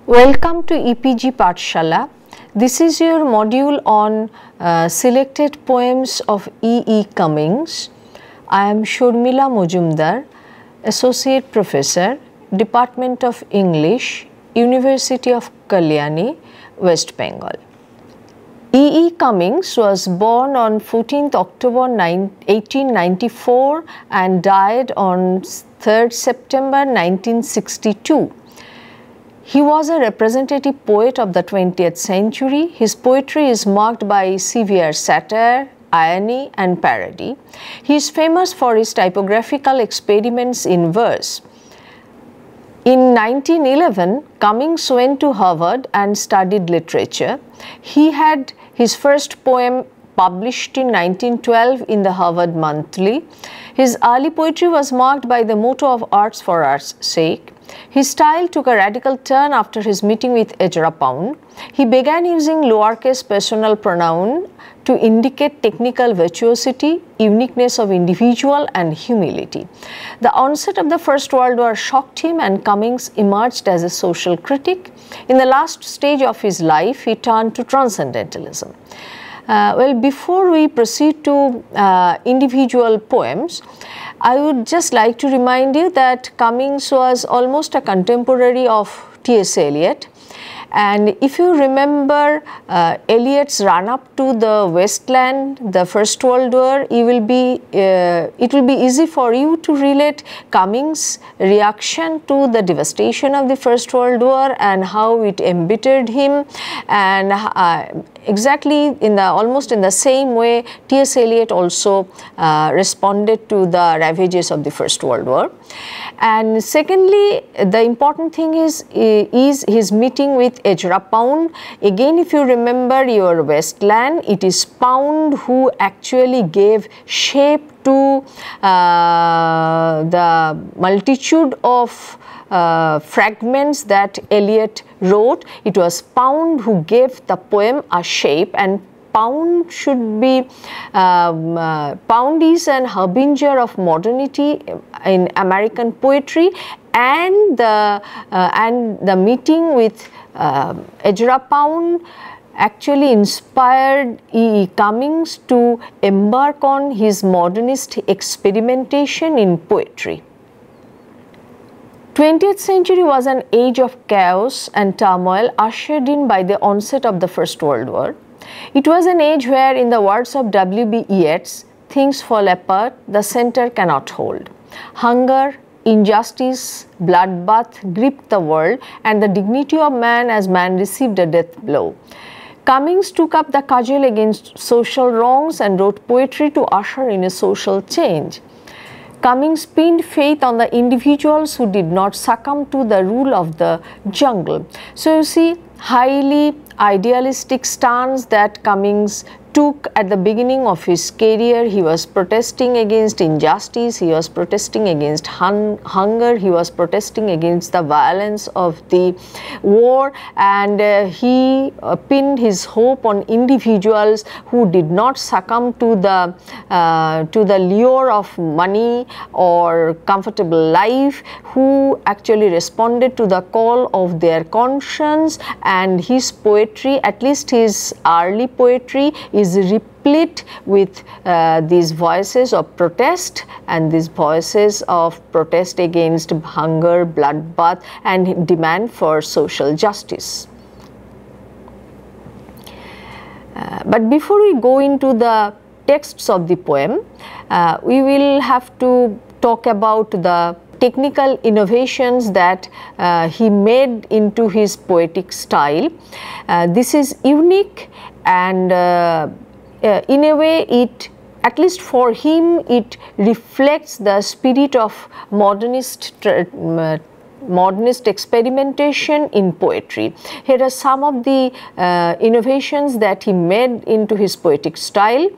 Welcome to EPG Pathshala. This is your module on selected poems of EE Cummings. I am Shurmila Mojumdar, Associate Professor, Department of English, University of Kalyani, West Bengal. EE Cummings was born on 14th October 1894 and died on 3rd September 1962. He was a representative poet of the 20th century. His poetry is marked by severe satire, irony and parody. He is famous for his typographical experiments in verse. In 1911, Cummings went to Harvard and studied literature. He had his first poem published in 1912 in the Harvard Monthly. His early poetry was marked by the motto of arts for art's sake. His style took a radical turn after his meeting with Ezra Pound. He began using lowercase personal pronoun to indicate technical virtuosity, uniqueness of individual and humility. The onset of the First World War shocked him and Cummings emerged as a social critic. In the last stage of his life, he turned to transcendentalism. Before we proceed to individual poems, I would just like to remind you that Cummings was almost a contemporary of T.S. Eliot. And if you remember Eliot's run-up to the Westland, the First World War, it will be easy for you to relate Cummings' reaction to the devastation of the First World War and how it embittered him, and exactly almost in the same way T.S. Eliot also responded to the ravages of the First World War. And secondly, the important thing is his meeting with Ezra Pound. Again, if you remember your Westland, it is Pound who actually gave shape to the multitude of fragments that Eliot wrote. It was Pound who gave the poem a shape, and Pound should be Pound is an harbinger of modernity in American poetry, and the meeting with Ezra Pound actually inspired EE Cummings to embark on his modernist experimentation in poetry. 20th century was an age of chaos and turmoil ushered in by the onset of the First World War. It was an age where, in the words of W.B. Yeats, things fall apart, the center cannot hold. Hunger, injustice, bloodbath gripped the world, and the dignity of man as man received a death blow. Cummings took up the cudgel against social wrongs and wrote poetry to usher in a social change. Cummings pinned faith on the individuals who did not succumb to the rule of the jungle. So you see, highly idealistic stance that Cummings took at the beginning of his career. He was protesting against injustice, he was protesting against hunger, he was protesting against the violence of the war, and he pinned his hope on individuals who did not succumb to the lure of money or comfortable life, who actually responded to the call of their conscience. And his poetry, at least his early poetry, is replete with these voices of protest, and these voices of protest against hunger, bloodbath and demand for social justice. But before we go into the texts of the poem, we will have to talk about the technical innovations that he made into his poetic style. This is unique, and in a way, at least for him, it reflects the spirit of modernist experimentation in poetry. Here are some of the innovations that he made into his poetic style.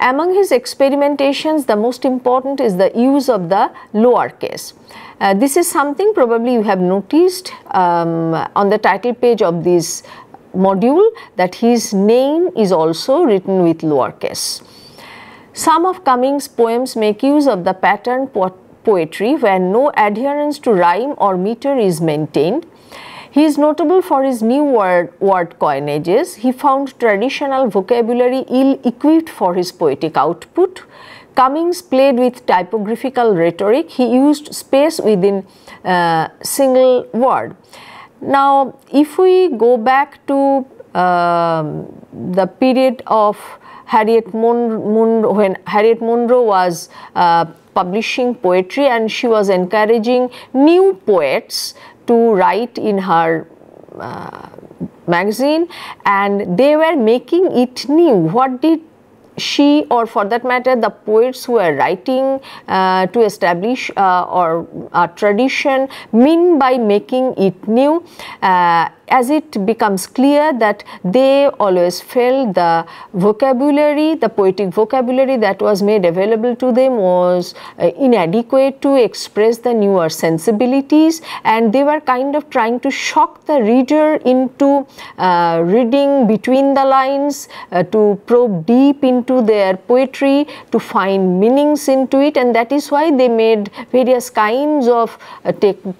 Among his experimentations, the most important is the use of the lowercase. This is something probably you have noticed on the title page of this module, that his name is also written with lowercase. Some of Cummings' poems make use of the pattern poetry where no adherence to rhyme or meter is maintained. He is notable for his new word coinages. He found traditional vocabulary ill-equipped for his poetic output. Cummings played with typographical rhetoric. He used space within single word. Now, if we go back to the period of Harriet Monroe, when Harriet Monroe was publishing poetry, and she was encouraging new poets to write in her magazine, and they were making it new. What did she, or for that matter the poets who are writing to establish or a tradition, mean by making it new? As it becomes clear that they always felt the vocabulary, the poetic vocabulary that was made available to them was inadequate to express the newer sensibilities, and they were kind of trying to shock the reader into reading between the lines, to probe deep into their poetry, to find meanings into it, and that is why they made various kinds of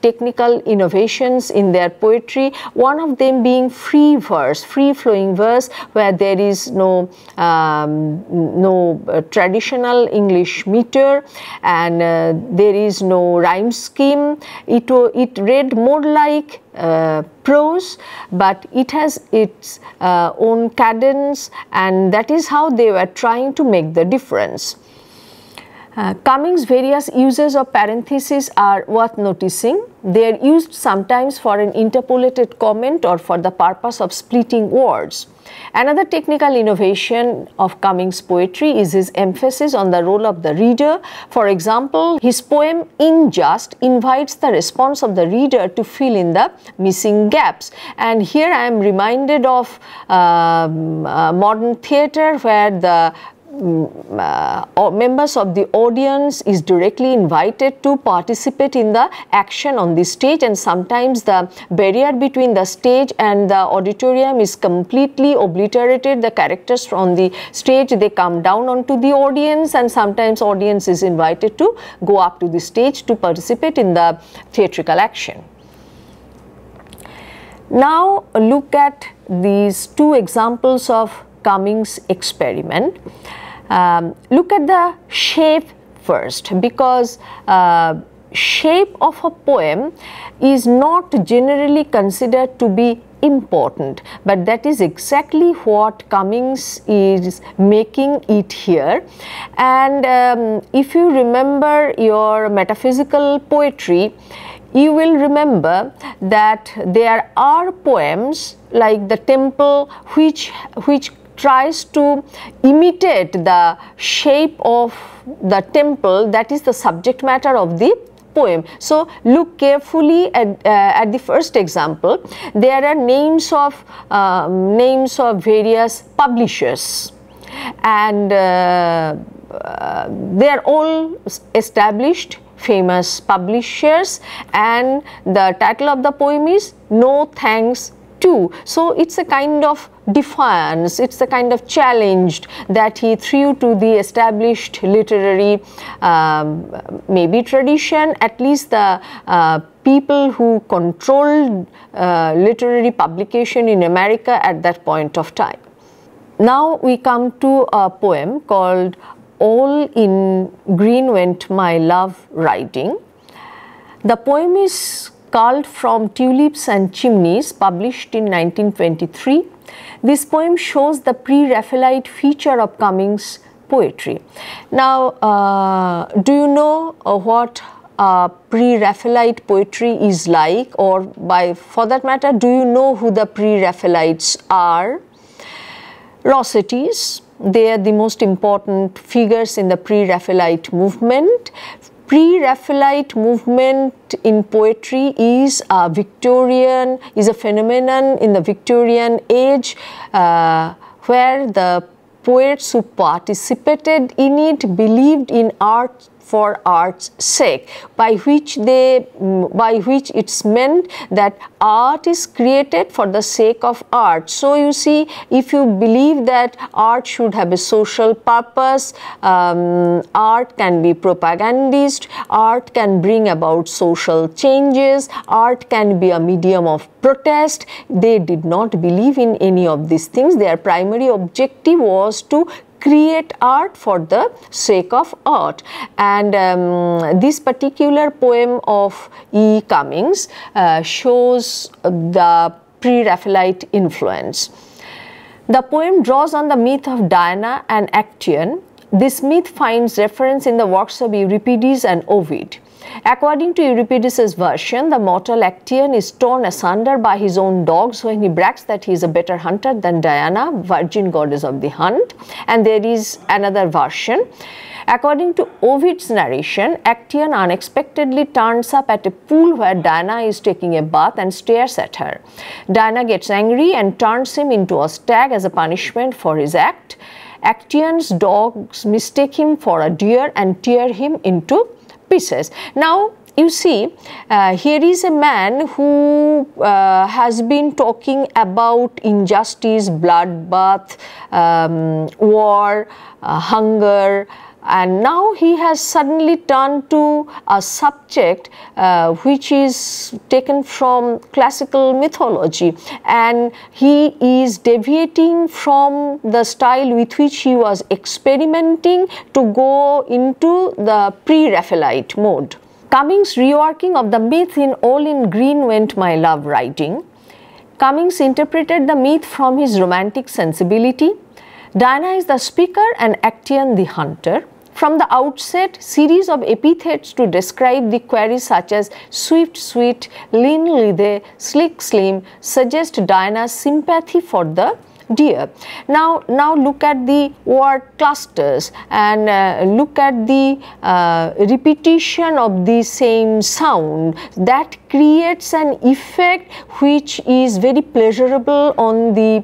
technical innovations in their poetry. One of them being free verse, free flowing verse, where there is no traditional English meter, and there is no rhyme scheme. It read more like prose, but it has its own cadence, and that is how they were trying to make the difference. Cummings' various uses of parentheses are worth noticing. They are used sometimes for an interpolated comment or for the purpose of splitting words. Another technical innovation of Cummings' poetry is his emphasis on the role of the reader. For example, his poem Unjust invites the response of the reader to fill in the missing gaps. And here I am reminded of modern theatre, where the members of the audience is directly invited to participate in the action on the stage, and sometimes the barrier between the stage and the auditorium is completely obliterated. The characters from the stage, they come down onto the audience, and sometimes audience is invited to go up to the stage to participate in the theatrical action. Now look at these two examples of Cummings' experiment. Look at the shape first, because shape of a poem is not generally considered to be important, but that is exactly what Cummings is making it here. And if you remember your metaphysical poetry, you will remember that there are poems like The Temple which tries to imitate the shape of the temple that is the subject matter of the poem. So look carefully at the first example. There are names of various publishers, and they are all established famous publishers, and the title of the poem is No Thanks To. So it's a kind of defiance, it's a kind of challenge that he threw to the established literary maybe tradition, at least the people who controlled literary publication in America at that point of time. Now we come to a poem called All in Green Went My Love Riding. The poem is culled from Tulips and Chimneys, published in 1923. This poem shows the pre-Raphaelite feature of Cummings' poetry. Now, do you know what pre-Raphaelite poetry is like, or for that matter, do you know who the pre-Raphaelites are? Rossettis, they are the most important figures in the pre-Raphaelite movement. Pre-Raphaelite movement in poetry is a phenomenon in the Victorian age, where the poets who participated in it believed in art for art's sake, by which it's meant that art is created for the sake of art. So you see, if you believe that art should have a social purpose, art can be propagandist, art can bring about social changes, art can be a medium of protest. They did not believe in any of these things. Their primary objective was to create art for the sake of art. And this particular poem of E. Cummings shows the pre-Raphaelite influence. The poem draws on the myth of Diana and Actaeon. This myth finds reference in the works of Euripides and Ovid. According to Euripides' version, the mortal Actaeon is torn asunder by his own dogs when he brags that he is a better hunter than Diana, virgin goddess of the hunt. And there is another version. According to Ovid's narration, Actaeon unexpectedly turns up at a pool where Diana is taking a bath and stares at her. Diana gets angry and turns him into a stag as a punishment for his act. Actaeon's dogs mistake him for a deer and tear him into pieces. Now you see, here is a man who has been talking about injustice, bloodbath, war, hunger, and now he has suddenly turned to a subject which is taken from classical mythology, and he is deviating from the style with which he was experimenting to go into the pre-Raphaelite mode. Cummings' reworking of the myth in All in Green Went My Love writing. Cummings interpreted the myth from his romantic sensibility. Diana is the speaker and Actaeon the hunter. From the outset, series of epithets to describe the quarry such as swift, sweet, lean, lithe, slick, slim suggest Diana's sympathy for the deer. Now look at the word clusters and look at the repetition of the same sound. That creates an effect which is very pleasurable on the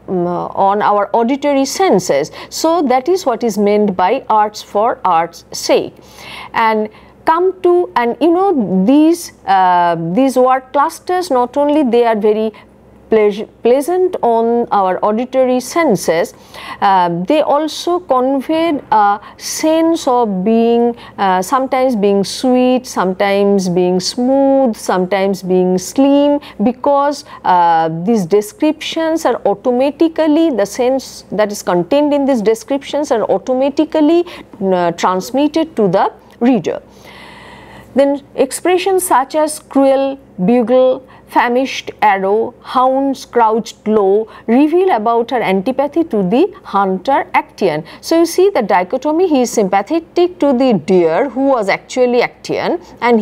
on our auditory senses. So that is what is meant by arts for art's sake. And come to, and you know, these word clusters, not only they are very pleasant on our auditory senses, they also conveyed a sense of being sometimes being sweet, sometimes being smooth, sometimes being slim, because these descriptions are automatically, the sense that is contained in these descriptions are automatically transmitted to the reader. Then expressions such as cruel, bugle, famished arrow, hounds crouched low reveal about her antipathy to the hunter Actaeon. So you see the dichotomy, he is sympathetic to the deer who was actually Actaeon, and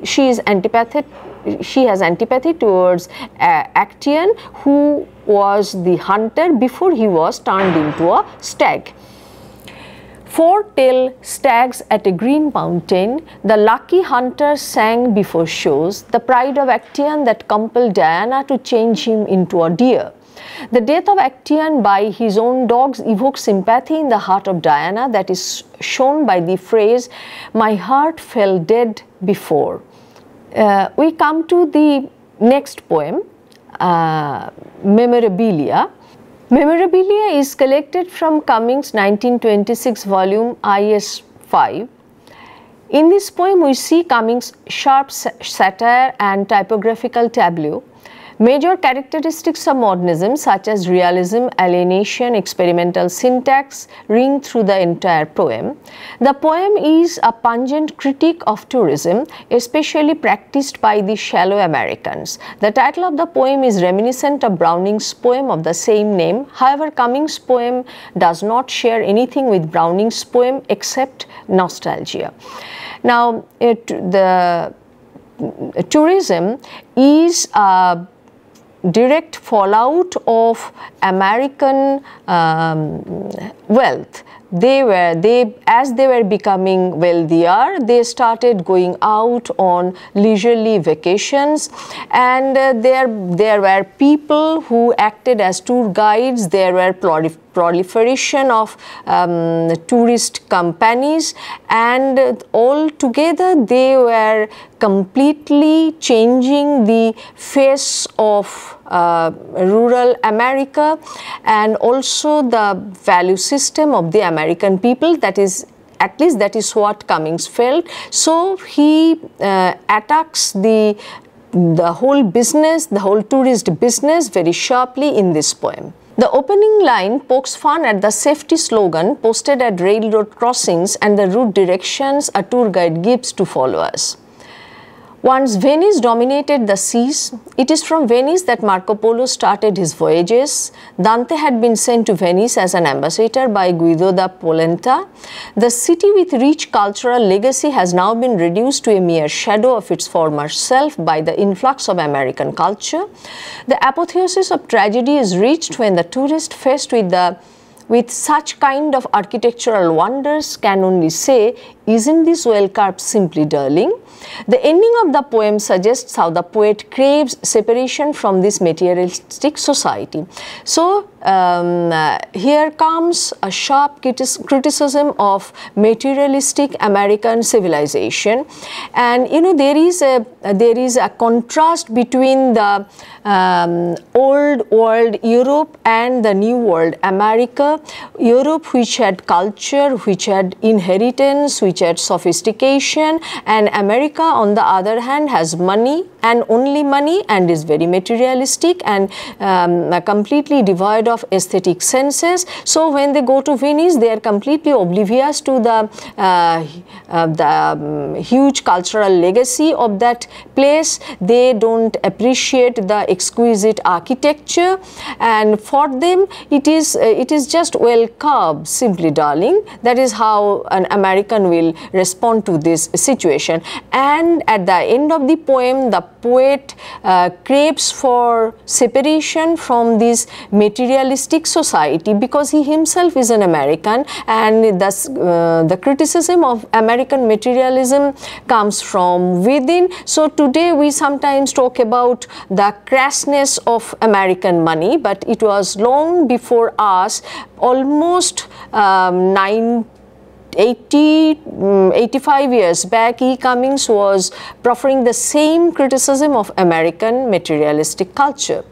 she has antipathy towards Actaeon who was the hunter before he was turned into a stag. Four-tailed stags at a green mountain, the lucky hunter sang before shows, the pride of Actaeon that compelled Diana to change him into a deer. The death of Actaeon by his own dogs evokes sympathy in the heart of Diana that is shown by the phrase, "My heart fell dead before." We come to the next poem, Memorabilia. Memorabilia is collected from Cummings' 1926 volume IS 5. In this poem, we see Cummings' sharp satire and typographical tableau. Major characteristics of modernism such as realism, alienation, experimental syntax ring through the entire poem. The poem is a pungent critique of tourism, especially practiced by the shallow Americans. The title of the poem is reminiscent of Browning's poem of the same name. However, Cummings' poem does not share anything with Browning's poem except nostalgia. Now, the tourism is a direct fallout of American wealth. As they were becoming wealthier, they started going out on leisurely vacations, and there were people who acted as tour guides. There were proliferation of tourist companies, and all together they were completely changing the face of rural America and also the value system of the American people. That is, at least that is what Cummings felt. So he attacks the whole business, the whole tourist business very sharply in this poem. The opening line pokes fun at the safety slogan posted at railroad crossings and the route directions a tour guide gives to followers. Once Venice dominated the seas, it is from Venice that Marco Polo started his voyages. Dante had been sent to Venice as an ambassador by Guido da Polenta. The city with rich cultural legacy has now been reduced to a mere shadow of its former self by the influx of American culture. The apotheosis of tragedy is reached when the tourist, faced with such kind of architectural wonders, can only say, "Isn't this well carved simply darling?" The ending of the poem suggests how the poet craves separation from this materialistic society. So here comes a sharp criticism of materialistic American civilization, and you know there is a contrast between the old world Europe and the new world America. Europe, which had culture, which had inheritance, which had sophistication, and America on the other hand has money and only money and is very materialistic and completely devoid of aesthetic senses. So when they go to Venice, they are completely oblivious to the huge cultural legacy of that place. They don't appreciate the exquisite architecture, and for them it is just well carved simply darling. That is how an American will respond to this situation. And at the end of the poem, the poet craves for separation from this materialistic society because he himself is an American, and thus the criticism of American materialism comes from within. So today we sometimes talk about the crassness of American money, but it was long before us, almost 85 years back, E. Cummings was proffering the same criticism of American materialistic culture.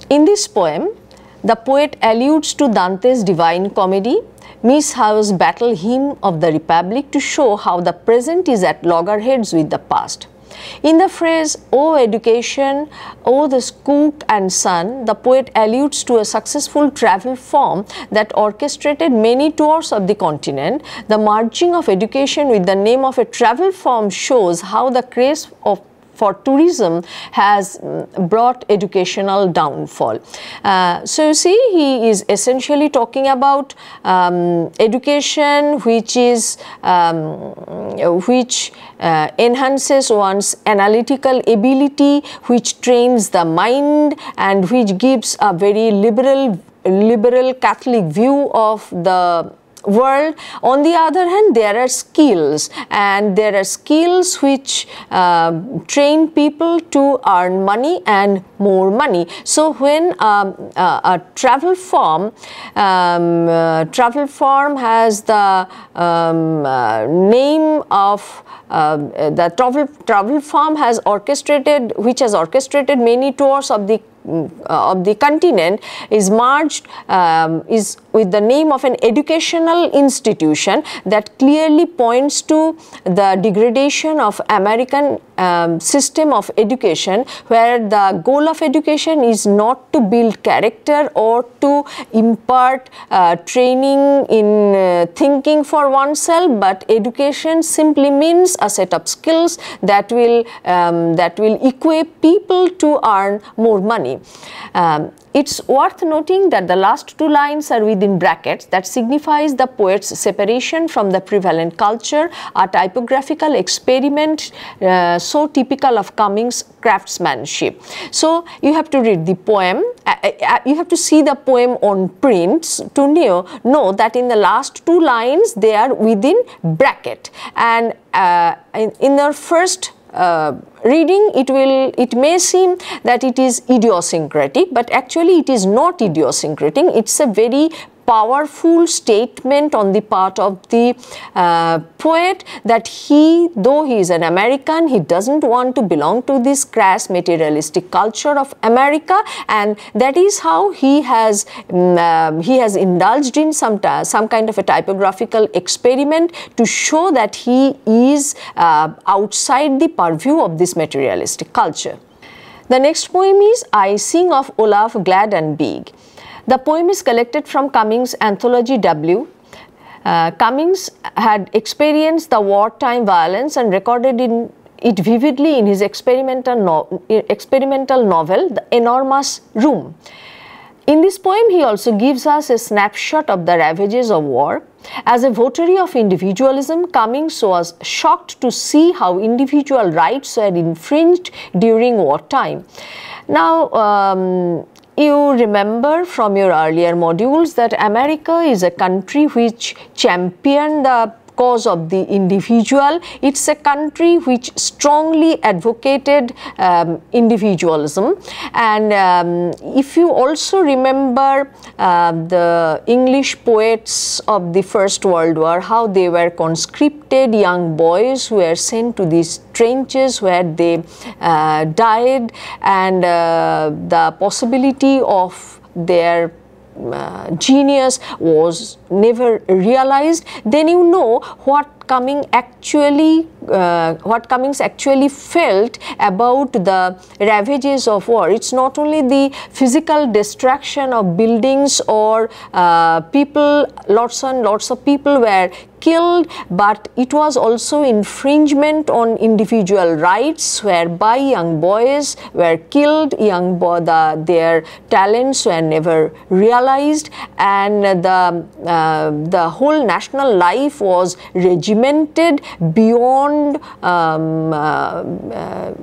In this poem, the poet alludes to Dante's Divine Comedy, Miss Howe's battle hymn of the Republic, to show how the present is at loggerheads with the past. In the phrase, "O education, O the cook and son," the poet alludes to a successful travel firm that orchestrated many tours of the continent. The merging of education with the name of a travel firm shows how the craze for tourism has brought educational downfall. So you see, he is essentially talking about education which enhances one's analytical ability, which trains the mind, and which gives a very liberal Catholic view of the world. On the other hand, there are skills, and there are skills which train people to earn money and more money. So when a travel firm has the name of the travel firm has orchestrated, which has orchestrated many tours of the continent, is merged is with the name of an educational institution, that clearly points to the degradation of American system of education, where the goal of education is not to build character or to impart training in thinking for oneself, but education simply means a set of skills that will equip people to earn more money. It's worth noting that the last two lines are within brackets. That signifies the poet's separation from the prevalent culture, a typographical experiment so typical of Cummings' craftsmanship. So you have to read the poem, you have to see the poem on print to know that in the last two lines they are within bracket, and in the first reading it may seem that it is idiosyncratic, but actually it is not idiosyncratic. It's a very powerful statement on the part of the poet that though he is an American, he doesn't want to belong to this crass materialistic culture of America, and that is how he has indulged in some kind of a typographical experiment to show that he is outside the purview of this materialistic culture. The next poem is I Sing of Olaf, Glad and Big. The poem is collected from Cummings' Anthology W. Cummings had experienced the wartime violence and recorded it vividly in his experimental novel, The Enormous Room. In this poem, he also gives us a snapshot of the ravages of war. As a votary of individualism, Cummings was shocked to see how individual rights were infringed during wartime. Now, you remember from your earlier modules that America is a country which championed the cause of the individual. It's a country which strongly advocated individualism, and if you also remember the English poets of the First World War, how they were conscripted young boys who were sent to these trenches where they died, and the possibility of their genius was never realized, then you know what Cummings actually felt about the ravages of war. It's not only the physical destruction of buildings or people, lots and lots of people were killed, but it was also infringement on individual rights, whereby young boys were killed, their talents were never realized, and the whole national life was regimented beyond,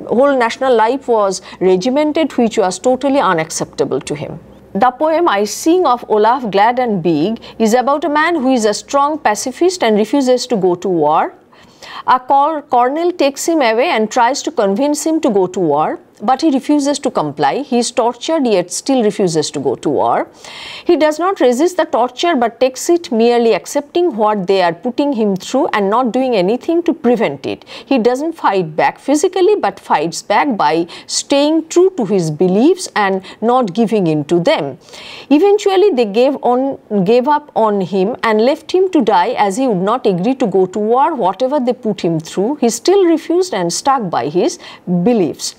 whole national life was regimented, which was totally unacceptable to him. The poem I Sing of Olaf, Glad and Big is about a man who is a strong pacifist and refuses to go to war. A colonel takes him away and tries to convince him to go to war, but he refuses to comply. He is tortured yet still refuses to go to war. He does not resist the torture but takes it, merely accepting what they are putting him through and not doing anything to prevent it. He doesn't fight back physically but fights back by staying true to his beliefs and not giving in to them. Eventually they gave up on him and left him to die, as he would not agree to go to war whatever they put him through. He still refused and stuck by his beliefs.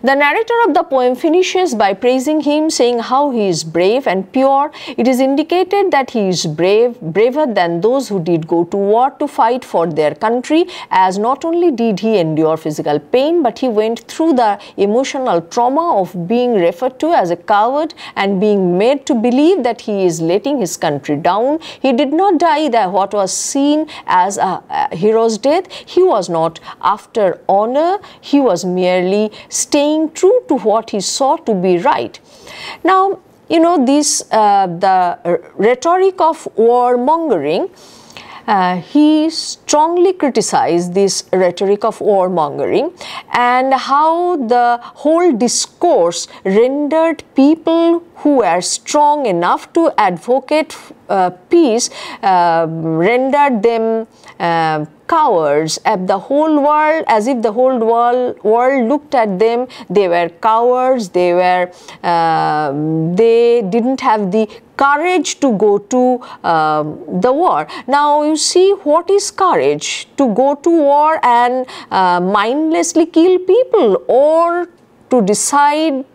The narrator of the poem finishes by praising him, saying how he is brave and pure. It is indicated that he is braver than those who did go to war to fight for their country, as not only did he endure physical pain, but he went through the emotional trauma of being referred to as a coward and being made to believe that he is letting his country down. He did not die what was seen as a hero's death. He was not after honor. He was merely staying true to what he saw to be right. Now, you know, the rhetoric of warmongering, he strongly criticized this rhetoric of warmongering and how the whole discourse rendered people who were strong enough to advocate peace, rendered them cowards at the whole world, as if the whole world looked at them. They were cowards. They didn't have the courage to go to the war. Now you see, what is courage? To go to war and mindlessly kill people, or to decide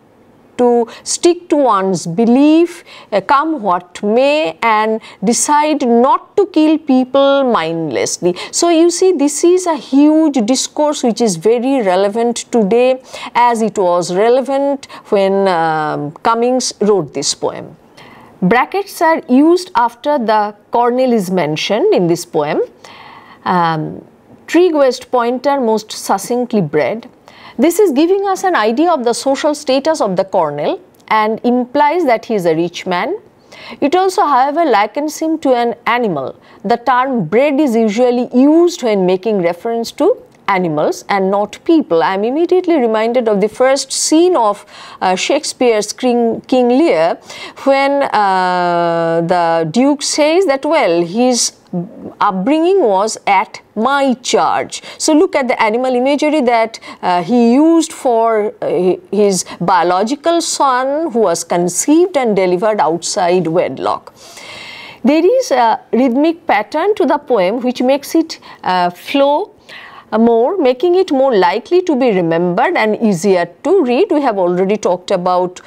to stick to one's belief, come what may, and decide not to kill people mindlessly. So you see, this is a huge discourse which is very relevant today, as it was relevant when Cummings wrote this poem. Brackets are used after the colonel is mentioned in this poem. Trig West Pointer most succinctly bred. This is giving us an idea of the social status of the colonel and implies that he is a rich man. It also, however, likens him to an animal. The term bred is usually used when making reference to animals and not people. I am immediately reminded of the first scene of Shakespeare's King Lear, when the Duke says that, well, his upbringing was at my charge. So look at the animal imagery that he used for his biological son, who was conceived and delivered outside wedlock. There is a rhythmic pattern to the poem which makes it flow more, making it more likely to be remembered and easier to read. We have already talked about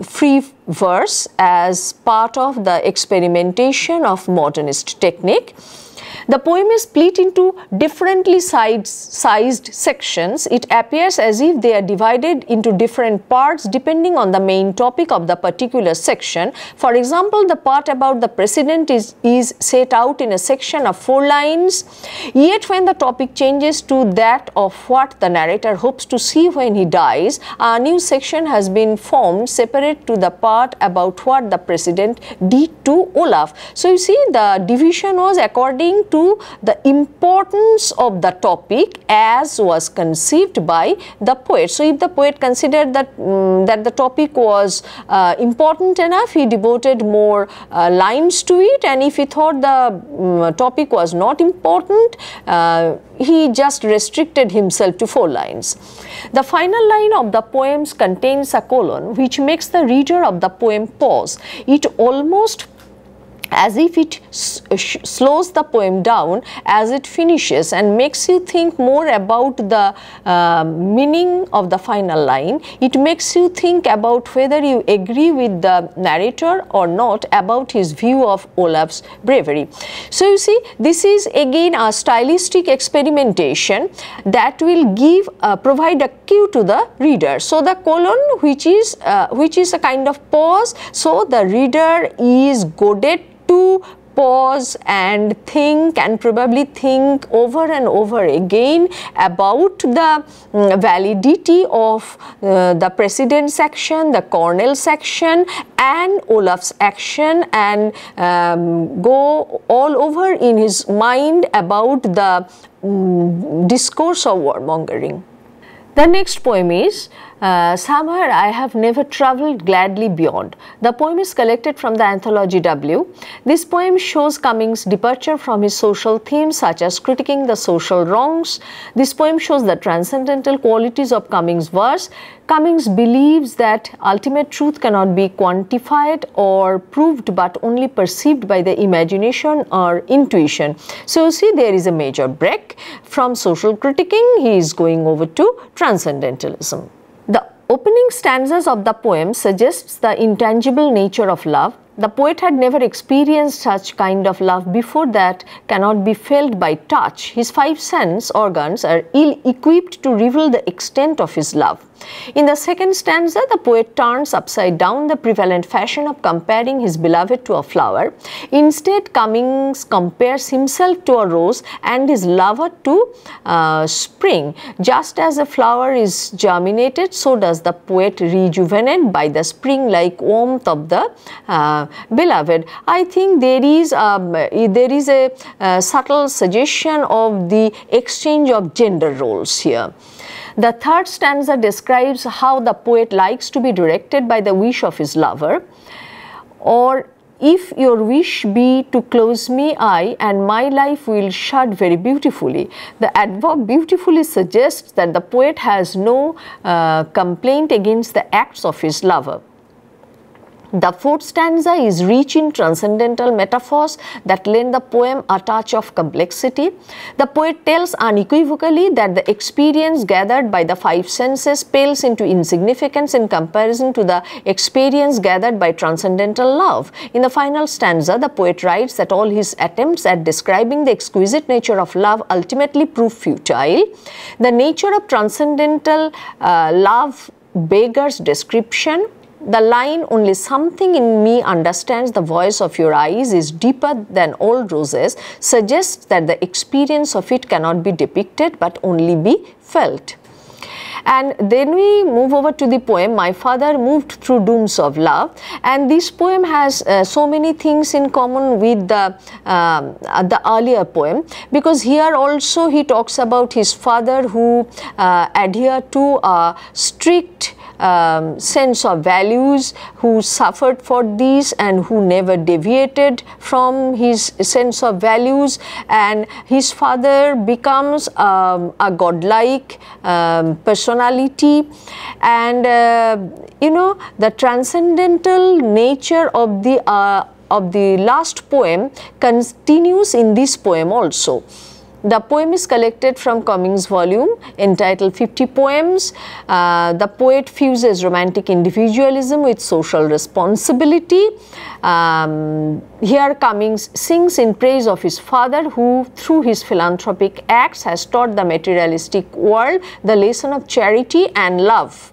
free verse as part of the experimentation of modernist technique. The poem is split into differently sized sections. It appears as if they are divided into different parts depending on the main topic of the particular section. For example, the part about the president is set out in a section of 4 lines, yet when the topic changes to that of what the narrator hopes to see when he dies, a new section has been formed separate to the part about what the president did to Olaf. So you see, the division was according to the importance of the topic as was conceived by the poet. So if the poet considered that that the topic was important enough, he devoted more lines to it, and if he thought the topic was not important, he just restricted himself to 4 lines. The final line of the poems contains a colon which makes the reader of the poem pause. It almost as if it slows the poem down as it finishes and makes you think more about the meaning of the final line. It makes you think about whether you agree with the narrator or not about his view of Olaf's bravery. So you see, this is again a stylistic experimentation that will provide a cue to the reader. So the colon, which is a kind of pause, so the reader is goaded to pause and think, and probably think over and over again about the validity of the president's action, the colonel's section, and Olaf's action, and go all over in his mind about the discourse of warmongering. The next poem is Somewhere I Have Never Travelled Gladly Beyond. The poem is collected from the anthology W. This poem shows Cummings' departure from his social themes such as critiquing the social wrongs. This poem shows the transcendental qualities of Cummings' verse. Cummings believes that ultimate truth cannot be quantified or proved but only perceived by the imagination or intuition. So you see, there is a major break from social critiquing. He is going over to transcendentalism. The opening stanzas of the poem suggests the intangible nature of love. The poet had never experienced such kind of love before that cannot be felt by touch. His 5 sense organs are ill-equipped to reveal the extent of his love. In the second stanza, the poet turns upside down the prevalent fashion of comparing his beloved to a flower. Instead, Cummings compares himself to a rose and his lover to spring. Just as a flower is germinated, so does the poet rejuvenate by the spring-like warmth of the beloved. I think there is a subtle suggestion of the exchange of gender roles here. The third stanza describes how the poet likes to be directed by the wish of his lover. Or, if your wish be to close me, I and my life will shut very beautifully. The adverb beautifully suggests that the poet has no complaint against the acts of his lover. The fourth stanza is rich in transcendental metaphors that lend the poem a touch of complexity. The poet tells unequivocally that the experience gathered by the 5 senses pales into insignificance in comparison to the experience gathered by transcendental love. In the final stanza, the poet writes that all his attempts at describing the exquisite nature of love ultimately prove futile. The nature of transcendental love beggars description. The line, only something in me understands the voice of your eyes is deeper than all roses, suggests that the experience of it cannot be depicted but only be felt. And then we move over to the poem My Father Moved Through Dooms of Love, and this poem has so many things in common with the earlier poem, because here also he talks about his father who adhered to a strict sense of values, who suffered for this and who never deviated from his sense of values, and his father becomes a godlike personality. And you know, the transcendental nature of the last poem continues in this poem also. The poem is collected from Cummings volume entitled 50 Poems. The poet fuses romantic individualism with social responsibility. Here Cummings sings in praise of his father, who through his philanthropic acts has taught the materialistic world the lesson of charity and love.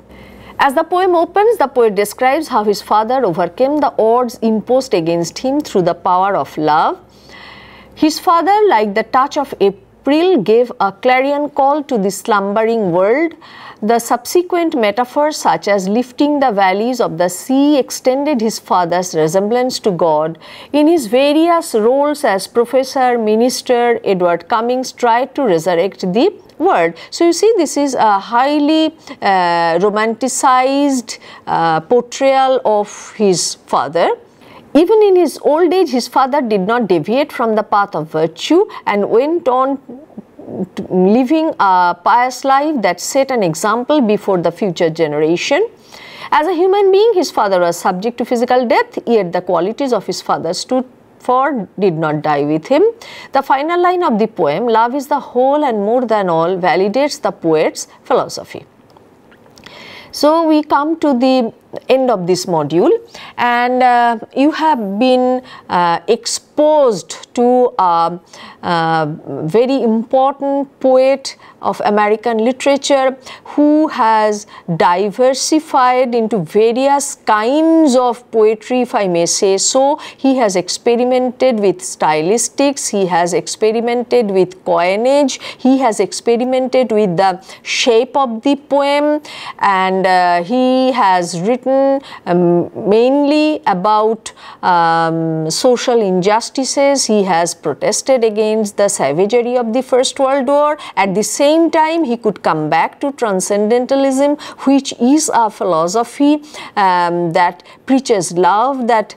As the poem opens, the poet describes how his father overcame the odds imposed against him through the power of love. His father, like the touch of April, gave a clarion call to the slumbering world. The subsequent metaphors, such as lifting the valleys of the sea, extended his father's resemblance to God. In his various roles as professor, minister, Edward Cummings tried to resurrect the world. So you see, this is a highly romanticized portrayal of his father. Even in his old age, his father did not deviate from the path of virtue and went on living a pious life that set an example before the future generation. As a human being, his father was subject to physical death, yet the qualities of his father stood for did not die with him. The final line of the poem, "Love is the whole and more than all," validates the poet's philosophy. So we come to the end of this module, and you have been exposed to a very important poet of American literature who has diversified into various kinds of poetry, if I may say so. He has experimented with stylistics, he has experimented with coinage, he has experimented with the shape of the poem, and he has written mainly about social injustices. He has protested against the savagery of the First World War. At the same time, he could come back to transcendentalism, which is a philosophy that preaches love, that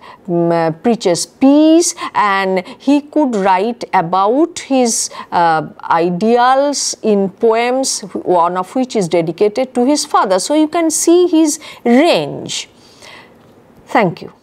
preaches peace, and he could write about his ideals in poems, one of which is dedicated to his father. So you can see his range. Thank you.